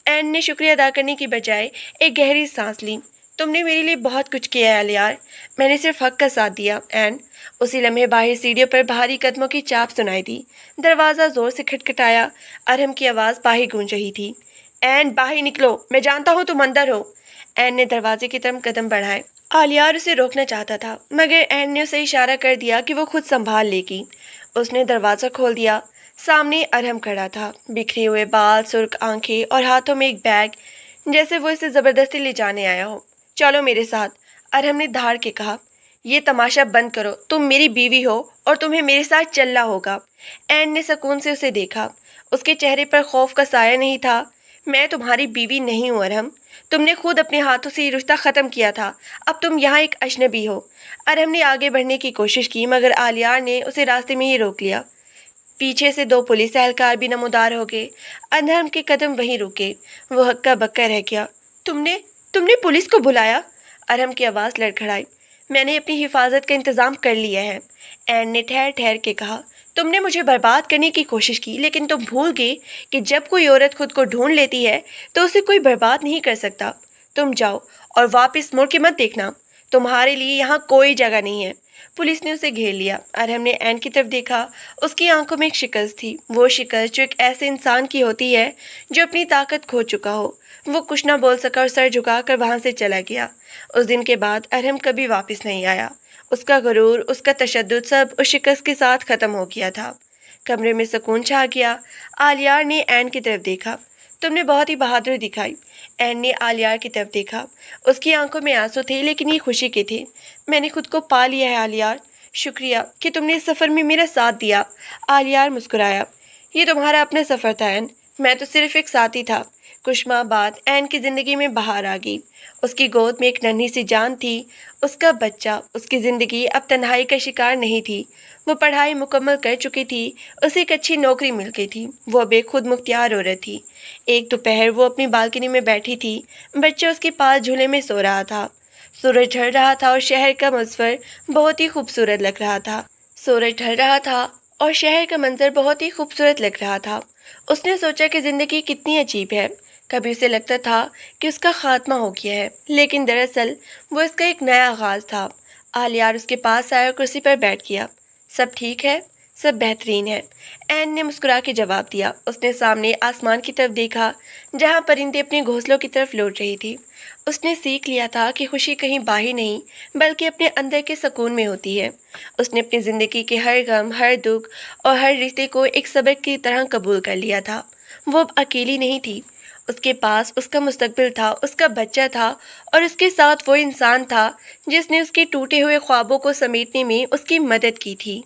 این نے شکریہ ادا کرنے کی بجائے ایک گہری سانس لی۔ تم نے میرے لیے بہت کچھ کیا ہے آلیار۔ میں نے صرف حق کا ساتھ دیا، این۔ اسی لمحے باہر سیڑھیوں پر بھاری قدموں کی چاپ سنائی دی۔ دروازہ زور سے کھٹکھٹایا۔ ارحم کی آواز باہر گونج رہی تھی۔ این، باہر نکلو، میں جانتا ہوں تم اندر ہو۔ این نے دروازے کی طرف قدم بڑھائے۔ آلیار اسے روکنا چاہتا تھا، مگر این نے اسے اشارہ کر دیا کہ وہ خود سنبھال لے گی۔ اس نے دروازہ کھول دیا۔ سامنے ارحم کھڑا تھا، بکھرے ہوئے بال، سرخ آنکھیں اور ہاتھوں میں ایک بیگ، جیسے وہ اسے زبردستی لے جانے آیا ہو۔ چلو میرے ساتھ، ارحم نے دھاڑ کے کہا۔ یہ تماشا بند کرو، تم میری بیوی ہو اور تمہیں میرے ساتھ چلنا ہوگا۔ این نے سکون سے اسے دیکھا۔ اس کے چہرے پر خوف کا سایہ نہیں تھا۔ میں تمہاری بیوی نہیں ہوں ارحم، تم نے خود اپنے ہاتھوں سے یہ رشتہ ختم کیا تھا، اب تم یہاں ایک اجنبی ہو۔ ارحم نے آگے بڑھنے کی کوشش کی، مگر آلیار نے اسے راستے میں ہی روک لیا۔ پیچھے سے دو پولیس اہلکار بھی نمودار ہو گئے۔ ارحم کے قدم وہیں رکے۔ وہ ہکا بکا رہ گیا۔ تم نے پولیس کو بلایا؟ ارحم کی آواز لڑکھڑائی۔ میں نے اپنی حفاظت کا انتظام کر لیا ہے، این نے ٹھہر ٹھہر کے کہا۔ تم نے مجھے برباد کرنے کی کوشش کی، لیکن تم بھول گئے کہ جب کوئی عورت خود کو ڈھونڈ لیتی ہے تو اسے کوئی برباد نہیں کر سکتا۔ تم جاؤ اور واپس مڑ کے مت دیکھنا، تمہارے لیے یہاں کوئی جگہ نہیں ہے۔ پولیس نے اسے گھیر لیا۔ ارحم نے این کی طرف دیکھا۔ اس کی آنکھوں میں ایک شکست تھی، وہ شکست جو ایک ایسے انسان کی ہوتی ہے جو اپنی طاقت کھو چکا ہو۔ وہ کچھ نہ بول سکا اور سر جھکا کر وہاں سے چلا گیا۔ اس دن کے بعد ارحم کبھی واپس نہیں آیا۔ اس کا غرور، اس کا تشدد، سب اس شکست کے ساتھ ختم ہو گیا تھا۔ کمرے میں سکون چھا گیا۔ آلیار نے این کی طرف دیکھا۔ تم نے بہت ہی بہادری دکھائی۔ این نے آلیار کی طرف دیکھا۔ اس کی آنکھوں میں آنسو تھے، لیکن یہ خوشی کے تھے۔ میں نے خود کو پا لیا ہے آلیار، شکریہ کہ تم نے اس سفر میں میرا ساتھ دیا۔ آلیار مسکرایا۔ یہ تمہارا اپنا سفر تھا این، میں تو صرف ایک ساتھی تھا۔ کچھ ماہ بعد این کی زندگی میں بہار آ گئی۔ اس کی گود میں ایک ننھی سی جان تھی، اس کا بچہ۔ اس کی زندگی اب تنہائی کا شکار نہیں تھی۔ وہ پڑھائی مکمل کر چکی تھی، اسے ایک اچھی نوکری مل گئی تھی۔ وہ اب ایک خود مختار عورت تھی۔ ایک دوپہر وہ اپنی بالکنی میں بیٹھی تھی، بچہ اس کے پاس جھولے میں سو رہا تھا۔ سورج ڈھل رہا تھا اور شہر کا منظر بہت ہی خوبصورت لگ رہا تھا۔ سورج ڈھل رہا تھا اور شہر کا منظر بہت ہی خوبصورت لگ رہا تھا۔ اس نے سوچا کہ زندگی کتنی عجیب ہے۔ کبھی اسے لگتا تھا کہ اس کا خاتمہ ہو گیا ہے، لیکن دراصل وہ اس کا ایک نیا آغاز تھا۔ آلیار اس کے پاس آیا اور کرسی پر بیٹھ گیا۔ سب ٹھیک ہے؟ سب بہترین ہے، این نے مسکرا کے جواب دیا۔ اس نے سامنے آسمان کی طرف دیکھا، جہاں پرندے اپنے گھونسلوں کی طرف لوٹ رہی تھی۔ اس نے سیکھ لیا تھا کہ خوشی کہیں باہر نہیں بلکہ اپنے اندر کے سکون میں ہوتی ہے۔ اس نے اپنی زندگی کے ہر غم، ہر دکھ اور ہر رشتے کو ایک سبق کی طرح قبول کر لیا تھا۔ وہ اب اکیلی نہیں تھی، اس کے پاس اس کا مستقبل تھا، اس کا بچہ تھا، اور اس کے ساتھ وہ انسان تھا جس نے اس کے ٹوٹے ہوئے خوابوں کو سمیٹنے میں اس کی مدد کی تھی۔